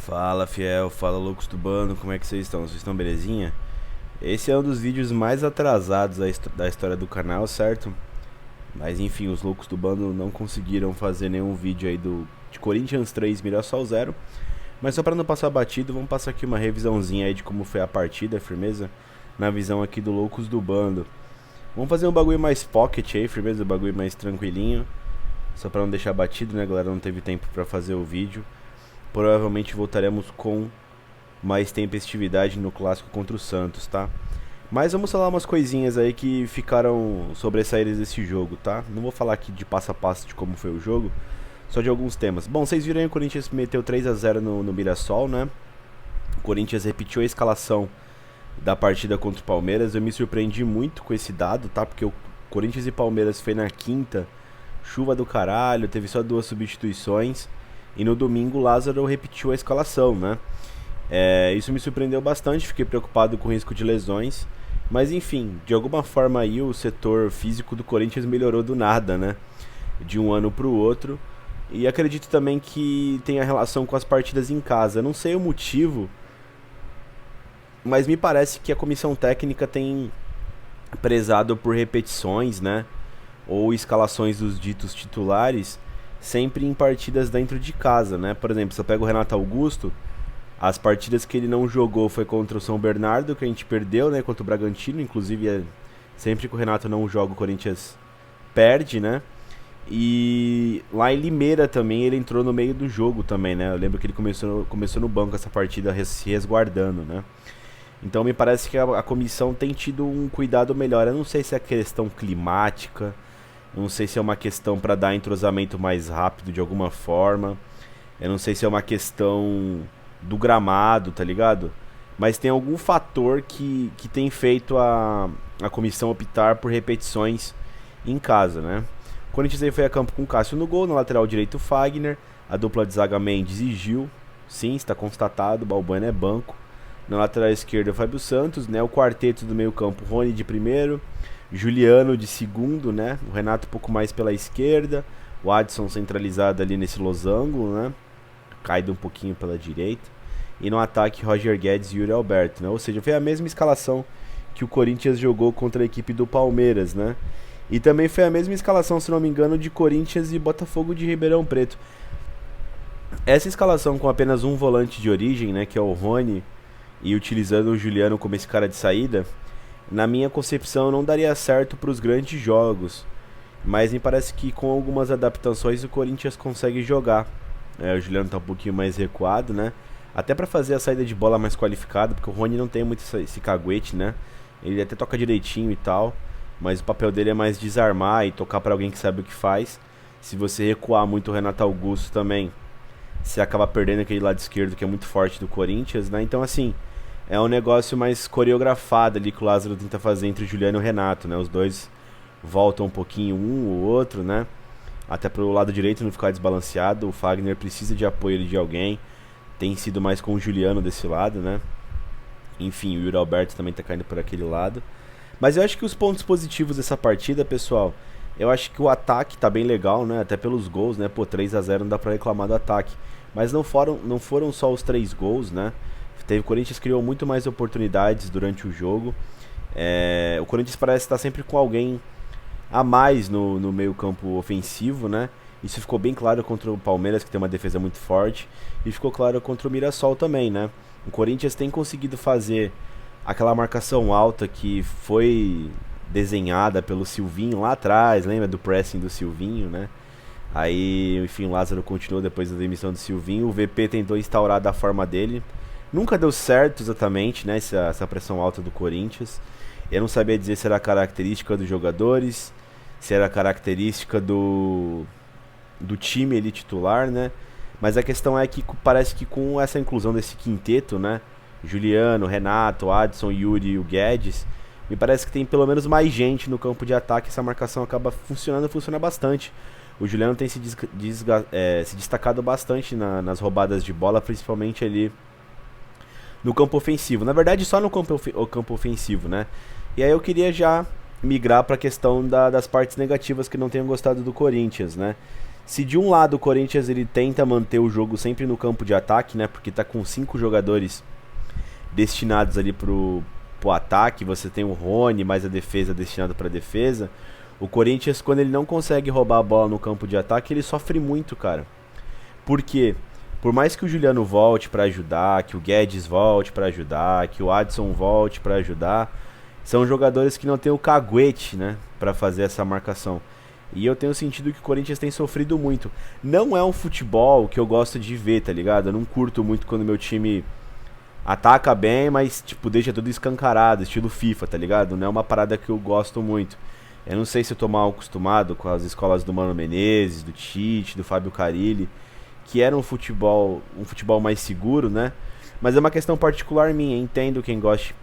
Fala fiel, fala loucos do bando, como é que vocês estão? Vocês estão belezinha? Esse é um dos vídeos mais atrasados da história do canal, certo? Mas enfim, os loucos do bando não conseguiram fazer nenhum vídeo aí de Corinthians 3 Mirassol 0. Mas só para não passar batido, vamos passar aqui uma revisãozinha aí de como foi a partida, firmeza? Na visão aqui do loucos do bando. Vamos fazer um bagulho mais pocket aí, firmeza? Um bagulho mais tranquilinho. Só para não deixar batido, né, galera? Não teve tempo para fazer o vídeo. Provavelmente voltaremos com mais tempestividade no clássico contra o Santos, tá? Mas vamos falar umas coisinhas aí que ficaram sobressaídas desse jogo, tá? Não vou falar aqui de passo a passo de como foi o jogo, só de alguns temas. Bom, vocês viram aí, o Corinthians meteu 3 a 0 no Mirassol, né? O Corinthians repetiu a escalação da partida contra o Palmeiras. Eu me surpreendi muito com esse dado, tá? Porque o Corinthians e Palmeiras foi na quinta, chuva do caralho, teve só 2 substituições. E no domingo o Lázaro repetiu a escalação, né? Isso me surpreendeu bastante, fiquei preocupado com o risco de lesões. Mas enfim, de alguma forma aí o setor físico do Corinthians melhorou do nada, né? De um ano pro outro. E acredito também que tem a relação com as partidas em casa. Não sei o motivo, mas me parece que a comissão técnica tem prezado por repetições, né? Ou escalações dos ditos titulares, sempre em partidas dentro de casa, né? Por exemplo, se eu pego o Renato Augusto, as partidas que ele não jogou foi contra o São Bernardo, que a gente perdeu, né? Contra o Bragantino, inclusive sempre que o Renato não joga, o Corinthians perde, né? E lá em Limeira também ele entrou no meio do jogo também, né? Eu lembro que ele começou no banco essa partida se resguardando, né? Então me parece que a comissão tem tido um cuidado melhor. Eu não sei se é questão climática, não sei se é uma questão para dar entrosamento mais rápido de alguma forma. Eu não sei se é uma questão do gramado, tá ligado? Mas tem algum fator que tem feito a comissão optar por repetições em casa, né? O Corinthians aí foi a campo com Cássio no gol, na lateral direito Fagner, a dupla de zaga Mendes e Gil. Sim, está constatado, Balbuena é banco. Na lateral esquerda Fábio Santos, né? O quarteto do meio campo, Rony de primeiro, Juliano de segundo, né? O Renato um pouco mais pela esquerda, o Adson centralizado ali nesse losango, né? Caído um pouquinho pela direita. E no ataque Roger Guedes e Yuri Alberto, né? Ou seja, foi a mesma escalação que o Corinthians jogou contra a equipe do Palmeiras, né? E também foi a mesma escalação, se não me engano, de Corinthians e Botafogo de Ribeirão Preto. Essa escalação com apenas um volante de origem, né? Que é o Rony, e utilizando o Juliano como esse cara de saída, na minha concepção não daria certo para os grandes jogos, mas me parece que com algumas adaptações o Corinthians consegue jogar. O Juliano está um pouquinho mais recuado, né? Até para fazer a saída de bola mais qualificada, porque o Rony não tem muito esse caguete, né? Ele até toca direitinho e tal, mas o papel dele é mais desarmar e tocar para alguém que sabe o que faz. Se você recuar muito o Renato Augusto também, você acaba perdendo aquele lado esquerdo que é muito forte do Corinthians, né? Então assim, é um negócio mais coreografado ali que o Lázaro tenta fazer entre o Juliano e o Renato, né? Os dois voltam um pouquinho um ou outro, né? Até pro lado direito não ficar desbalanceado. O Fagner precisa de apoio de alguém. Tem sido mais com o Juliano desse lado, né? Enfim, o Yuri Alberto também tá caindo por aquele lado. Mas eu acho que os pontos positivos dessa partida, pessoal, eu acho que o ataque tá bem legal, né? Até pelos gols, né? Pô, 3 a 0 não dá pra reclamar do ataque. Mas não foram só os 3 gols, né? O Corinthians criou muito mais oportunidades durante o jogo. O Corinthians parece estar sempre com alguém a mais no meio campo ofensivo, né? Isso ficou bem claro contra o Palmeiras, que tem uma defesa muito forte. E ficou claro contra o Mirassol também, né? O Corinthians tem conseguido fazer aquela marcação alta que foi desenhada pelo Silvinho lá atrás. Lembra do pressing do Silvinho, né? Aí, enfim, o Lázaro continuou depois da demissão do Silvinho. O VP tentou instaurar da forma dele. Nunca deu certo exatamente, né, essa pressão alta do Corinthians. Eu não sabia dizer se era característica dos jogadores, se era característica do time ali titular, né? Mas a questão é que parece que com essa inclusão desse quinteto, né, Juliano, Renato, Adson, Yuri e o Guedes, me parece que tem pelo menos mais gente no campo de ataque. Essa marcação acaba funciona bastante. O Juliano tem se destacado bastante nas roubadas de bola, principalmente ali no campo ofensivo. Na verdade, só no campo ofensivo, né? E aí eu queria já migrar para a questão das partes negativas que não tenho gostado do Corinthians, né? Se de um lado o Corinthians ele tenta manter o jogo sempre no campo de ataque, né? Porque tá com 5 jogadores destinados ali pro ataque, você tem o Rony, mais a defesa destinada pra defesa. O Corinthians, quando ele não consegue roubar a bola no campo de ataque, ele sofre muito, cara. Por quê? Por mais que o Juliano volte pra ajudar, que o Guedes volte pra ajudar, que o Adson volte pra ajudar, são jogadores que não tem o caguete, né, pra fazer essa marcação. E eu tenho sentido que o Corinthians tem sofrido muito. Não é um futebol que eu gosto de ver, tá ligado? Eu não curto muito quando meu time ataca bem, mas tipo, deixa tudo escancarado, estilo FIFA, tá ligado? Não é uma parada que eu gosto muito. Eu não sei se eu tô mal acostumado com as escolas do Mano Menezes, do Tite, do Fábio Carille, que era um futebol mais seguro, né? Mas é uma questão particular minha, entendo quem goste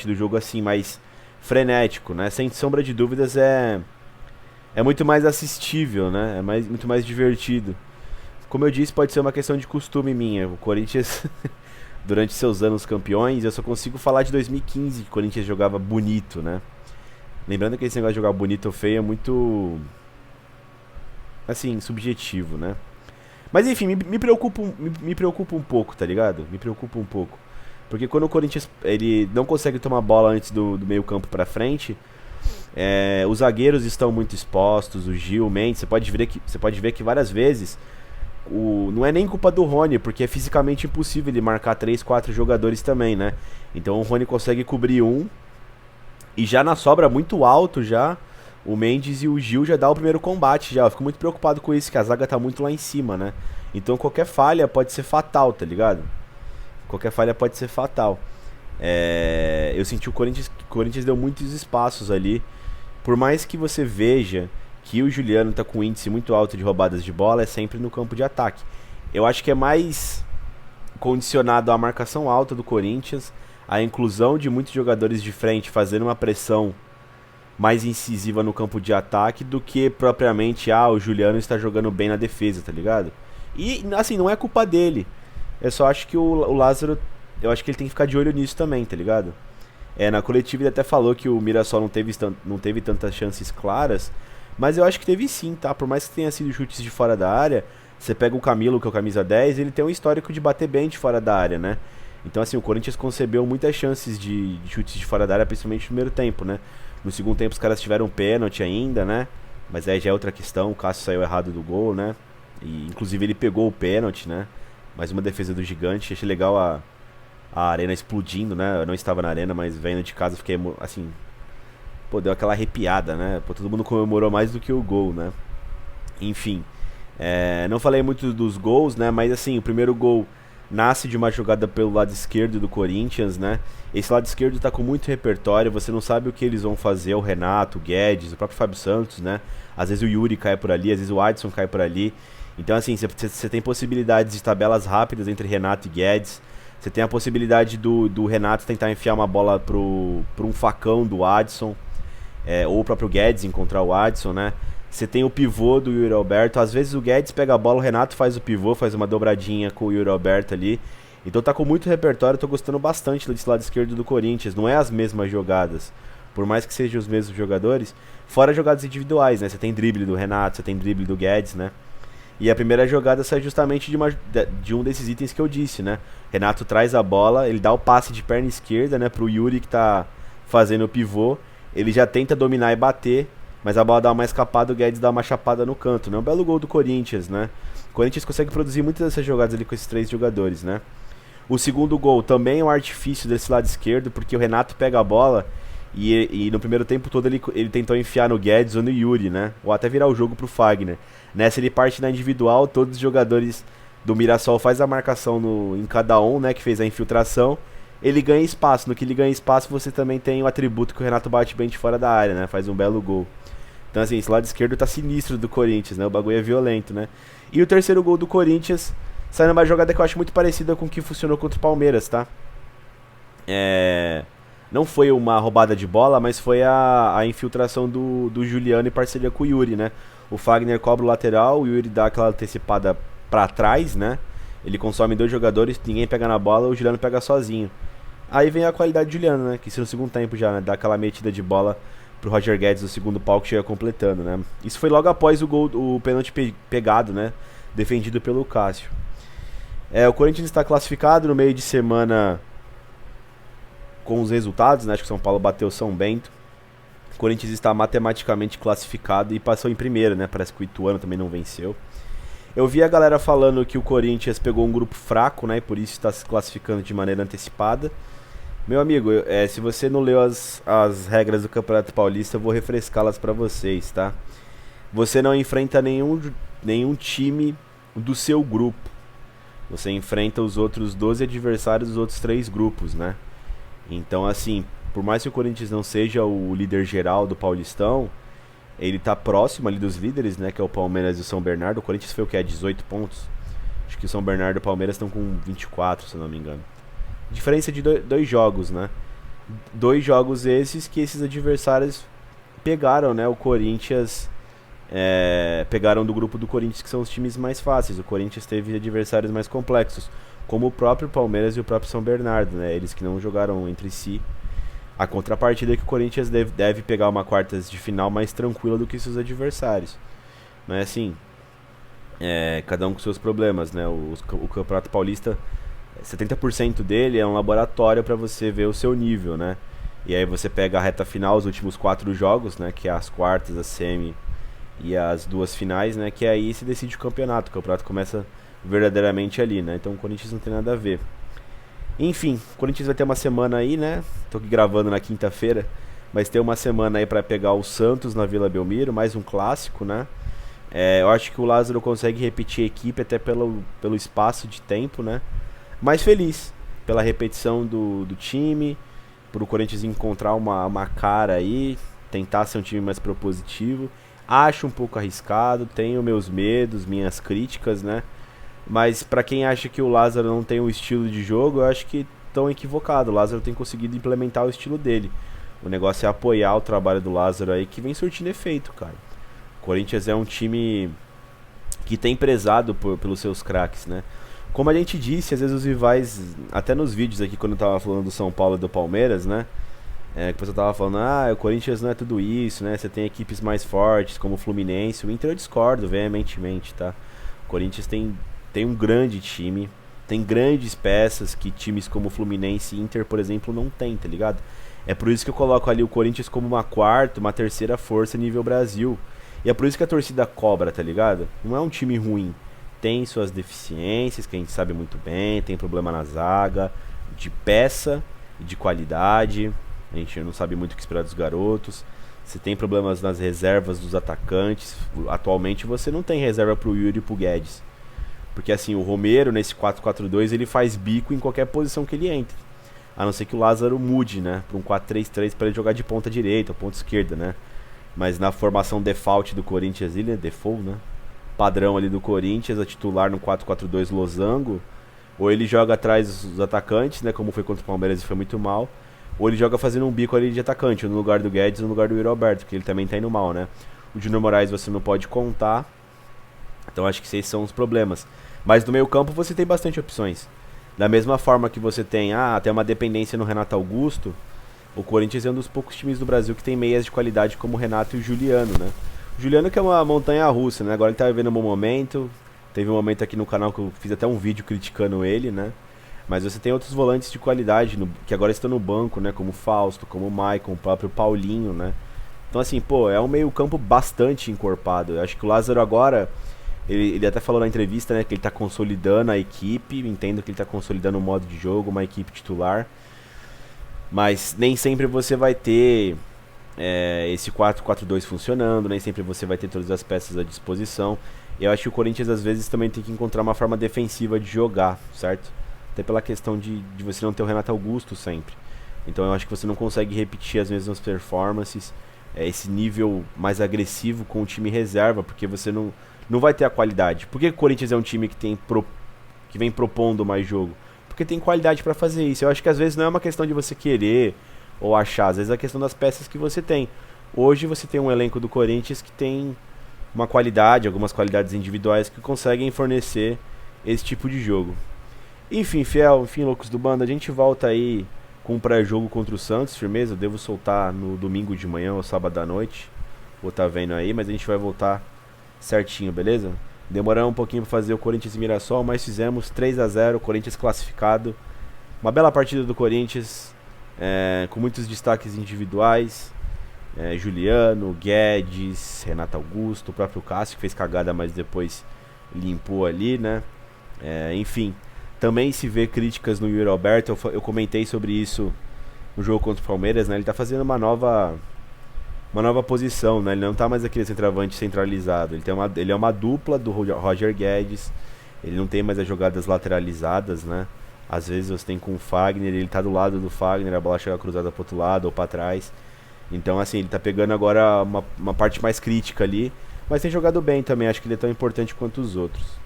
do jogo assim, mais frenético, né? Sem sombra de dúvidas é muito mais assistível, né? Muito mais divertido. Como eu disse, pode ser uma questão de costume minha. O Corinthians, durante seus anos campeões, eu só consigo falar de 2015, que o Corinthians jogava bonito, né? Lembrando que esse negócio de jogar bonito ou feio é muito, assim, subjetivo, né? Mas enfim, me preocupa um pouco, tá ligado? Me preocupa um pouco. Porque quando o Corinthians ele não consegue tomar bola antes do meio campo pra frente, os zagueiros estão muito expostos, o Gil, o Mendes, você pode ver que várias vezes não é nem culpa do Rony, porque é fisicamente impossível ele marcar 3, 4 jogadores também, né? Então o Rony consegue cobrir um, e já na sobra muito alto já, o Mendes e o Gil já dá o primeiro combate já. Eu fico muito preocupado com isso, que a zaga tá muito lá em cima, né? Então qualquer falha pode ser fatal, tá ligado? Qualquer falha pode ser fatal. Eu senti o Corinthians deu muitos espaços ali. Por mais que você veja que o Juliano tá com um índice muito alto de roubadas de bola, é sempre no campo de ataque. Eu acho que é mais condicionado à marcação alta do Corinthians, a inclusão de muitos jogadores de frente fazendo uma pressão mais incisiva no campo de ataque, do que propriamente, o Juliano está jogando bem na defesa, tá ligado? E, assim, não é culpa dele. Eu só acho que o Lázaro, eu acho que ele tem que ficar de olho nisso também, tá ligado? Na coletiva ele até falou que o Mirassol não teve tantas chances claras, mas eu acho que teve sim, tá? Por mais que tenha sido chutes de fora da área, você pega o Camilo, que é o camisa 10, ele tem um histórico de bater bem de fora da área, né? Então, assim, o Corinthians concebeu muitas chances de chutes de fora da área, principalmente no primeiro tempo, né? No segundo tempo os caras tiveram um pênalti ainda, né? Mas aí já é outra questão, o Cássio saiu errado do gol, né? E inclusive ele pegou o pênalti, né? Mais uma defesa do gigante, achei legal a arena explodindo, né? Eu não estava na arena, mas vendo de casa fiquei, assim... Pô, deu aquela arrepiada, né? Pô, todo mundo comemorou mais do que o gol, né? Enfim, não falei muito dos gols, né? Mas assim, o primeiro gol nasce de uma jogada pelo lado esquerdo do Corinthians, né? Esse lado esquerdo tá com muito repertório, você não sabe o que eles vão fazer, o Renato, o Guedes, o próprio Fábio Santos, né? Às vezes o Yuri cai por ali, às vezes o Adson cai por ali. Então assim, você tem possibilidades de tabelas rápidas entre Renato e Guedes. Você tem a possibilidade do Renato tentar enfiar uma bola pro um facão do Adson, ou o próprio Guedes encontrar o Adson, né? Você tem o pivô do Yuri Alberto. Às vezes o Guedes pega a bola, o Renato faz o pivô, faz uma dobradinha com o Yuri Alberto ali. Então tá com muito repertório, tô gostando bastante desse lado esquerdo do Corinthians. Não é as mesmas jogadas, por mais que sejam os mesmos jogadores, fora jogadas individuais, né? Você tem drible do Renato, você tem drible do Guedes, né? E a primeira jogada sai justamente de um desses itens que eu disse, né? Renato traz a bola, ele dá o passe de perna esquerda, né, pro Yuri que tá fazendo o pivô. Ele já tenta dominar e bater, mas a bola dá uma escapada, o Guedes dá uma chapada no canto, né? Um belo gol do Corinthians, né? O Corinthians consegue produzir muitas dessas jogadas ali com esses 3 jogadores, né? O segundo gol também é um artifício desse lado esquerdo, porque o Renato pega a bola e no primeiro tempo todo ele tentou enfiar no Guedes ou no Yuri, né? Ou até virar o jogo pro Fagner. Nessa ele parte na individual, todos os jogadores do Mirassol faz a marcação em cada um, né? Que fez a infiltração. Ele ganha espaço, no que ele ganha espaço você também tem o atributo que o Renato bate bem de fora da área, né? Faz um belo gol. Então assim, esse lado esquerdo tá sinistro do Corinthians, né? O bagulho é violento, né? E o terceiro gol do Corinthians sai numa jogada que eu acho muito parecida com o que funcionou contra o Palmeiras, tá? Não foi uma roubada de bola, mas foi a infiltração do Juliano em parceria com o Yuri, né? O Fagner cobra o lateral, o Yuri dá aquela antecipada pra trás, né? Ele consome 2 jogadores, ninguém pega na bola, o Juliano pega sozinho. Aí vem a qualidade do Juliano, né? Que isso no segundo tempo já, né? Dá aquela metida de bola pro Roger Guedes, o segundo pau que chega completando, né? Isso foi logo após o gol, o pênalti pegado, né? Defendido pelo Cássio. O Corinthians está classificado no meio de semana com os resultados, né? Acho que o São Paulo bateu o São Bento. O Corinthians está matematicamente classificado e passou em primeiro, né? Parece que o Ituano também não venceu. Eu vi a galera falando que o Corinthians pegou um grupo fraco, né? E por isso está se classificando de maneira antecipada. Meu amigo, se você não leu as regras do Campeonato Paulista, eu vou refrescá-las para vocês, tá? Você não enfrenta nenhum time do seu grupo. Você enfrenta os outros 12 adversários dos outros 3 grupos, né? Então, assim, por mais que o Corinthians não seja o líder geral do Paulistão, ele tá próximo ali dos líderes, né? Que é o Palmeiras e o São Bernardo. O Corinthians foi o que? 18 pontos? Acho que o São Bernardo e o Palmeiras estão com 24, se eu não me engano. Diferença de 2 jogos, né? 2 jogos esses que esses adversários pegaram, né? O Corinthians... pegaram do grupo do Corinthians, que são os times mais fáceis. O Corinthians teve adversários mais complexos, como o próprio Palmeiras e o próprio São Bernardo, né? Eles que não jogaram entre si. A contrapartida é que o Corinthians deve pegar uma quartas de final mais tranquila do que seus adversários. Mas assim, cada um com seus problemas, né? O Campeonato Paulista, 70% dele é um laboratório para você ver o seu nível, né? E aí você pega a reta final, os últimos 4 jogos, né? Que é as quartas, a semi e as 2 finais, né? Que aí se decide o campeonato. O campeonato começa verdadeiramente ali, né? Então o Corinthians não tem nada a ver. Enfim, o Corinthians vai ter uma semana aí, né? Tô aqui gravando na quinta-feira, mas tem uma semana aí pra pegar o Santos na Vila Belmiro, mais um clássico, né? Eu acho que o Lázaro consegue repetir a equipe até pelo espaço de tempo, né? Mas feliz pela repetição do time, por o Corinthians encontrar uma cara aí, tentar ser um time mais propositivo. Acho um pouco arriscado, tenho meus medos, minhas críticas, né? Mas pra quem acha que o Lázaro não tem um estilo de jogo, eu acho que estão equivocados. O Lázaro tem conseguido implementar o estilo dele. O negócio é apoiar o trabalho do Lázaro aí, que vem surtindo efeito, cara. O Corinthians é um time que tem prezado pelos seus craques, né? Como a gente disse, às vezes os rivais, até nos vídeos aqui quando eu tava falando do São Paulo e do Palmeiras, né? Que o pessoal tava falando, o Corinthians não é tudo isso, né? Você tem equipes mais fortes, como o Fluminense. O Inter eu discordo veementemente, tá? O Corinthians tem um grande time, tem grandes peças que times como o Fluminense e Inter, por exemplo, não tem, tá ligado? É por isso que eu coloco ali o Corinthians como uma quarta, uma terceira força nível Brasil. E é por isso que a torcida cobra, tá ligado? Não é um time ruim. Tem suas deficiências, que a gente sabe muito bem, tem problema na zaga, de peça e de qualidade. A gente não sabe muito o que esperar dos garotos. Você tem problemas nas reservas dos atacantes. Atualmente você não tem reserva pro Yuri e pro Guedes. Porque assim, o Romero nesse 4-4-2 ele faz bico em qualquer posição que ele entre. A não ser que o Lázaro mude, né? Para um 4-3-3 para ele jogar de ponta direita ou ponta esquerda, né? Mas na formação default do Corinthians, ele é default, né? Padrão ali do Corinthians, a titular no 4-4-2 losango. Ou ele joga atrás dos atacantes, né? Como foi contra o Palmeiras e foi muito mal. Ou ele joga fazendo um bico ali de atacante, no lugar do Guedes ou no lugar do Yuri Alberto, que ele também tá indo mal, né? O Júnior Moraes você não pode contar. Então acho que esses são os problemas. Mas no meio campo você tem bastante opções. Da mesma forma que você tem até uma dependência no Renato Augusto, o Corinthians é um dos poucos times do Brasil que tem meias de qualidade como o Renato e o Juliano, né? O Juliano que é uma montanha russa, né? Agora ele tá vivendo um bom momento. Teve um momento aqui no canal que eu fiz até um vídeo criticando ele, né? Mas você tem outros volantes de qualidade que agora estão no banco, né? Como o Fausto, como o Maicon, o próprio Paulinho, né? Então assim, é um meio campo bastante encorpado. Eu acho que o Lázaro agora... Ele até falou na entrevista, né, que ele está consolidando a equipe. Entendo que ele está consolidando o modo de jogo, uma equipe titular. Mas nem sempre você vai ter esse 4-4-2 funcionando. Nem sempre você vai ter todas as peças à disposição. Eu acho que o Corinthians às vezes também tem que encontrar uma forma defensiva de jogar, certo? Até pela questão de você não ter o Renato Augusto sempre. Então eu acho que você não consegue repetir as mesmas performances, esse nível mais agressivo com o time reserva, porque você não vai ter a qualidade. Por que o Corinthians é um time que vem propondo mais jogo? Porque tem qualidade pra fazer isso. Eu acho que às vezes não é uma questão de você querer ou achar, às vezes é a questão das peças que você tem. Hoje você tem um elenco do Corinthians que tem uma qualidade, algumas qualidades individuais que conseguem fornecer esse tipo de jogo. Enfim, fiel, enfim, loucos do bando, a gente volta aí com um pré-jogo contra o Santos, firmeza? Eu devo soltar no domingo de manhã ou sábado à noite. Vou tá vendo aí, mas a gente vai voltar certinho, beleza? Demoramos um pouquinho pra fazer o Corinthians e Mirassol, mas fizemos 3-0, Corinthians classificado. Uma bela partida do Corinthians, com muitos destaques individuais. Juliano, Guedes, Renato Augusto, o próprio Cássio, que fez cagada, mas depois limpou ali, né? Enfim, também se vê críticas no Yuri Alberto. Eu comentei sobre isso no jogo contra o Palmeiras, né? Ele tá fazendo uma nova posição, né? Ele não tá mais aquele centroavante centralizado. Ele é uma dupla do Roger Guedes. Ele não tem mais as jogadas lateralizadas, né? Às vezes você tem com o Fagner, ele tá do lado do Fagner, a bola chega cruzada pro outro lado ou pra trás. Então assim, ele tá pegando agora uma parte mais crítica ali. Mas tem jogado bem também, acho que ele é tão importante quanto os outros.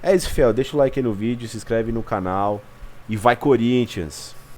É isso, fiel, deixa o like aí no vídeo, se inscreve no canal. E vai Corinthians!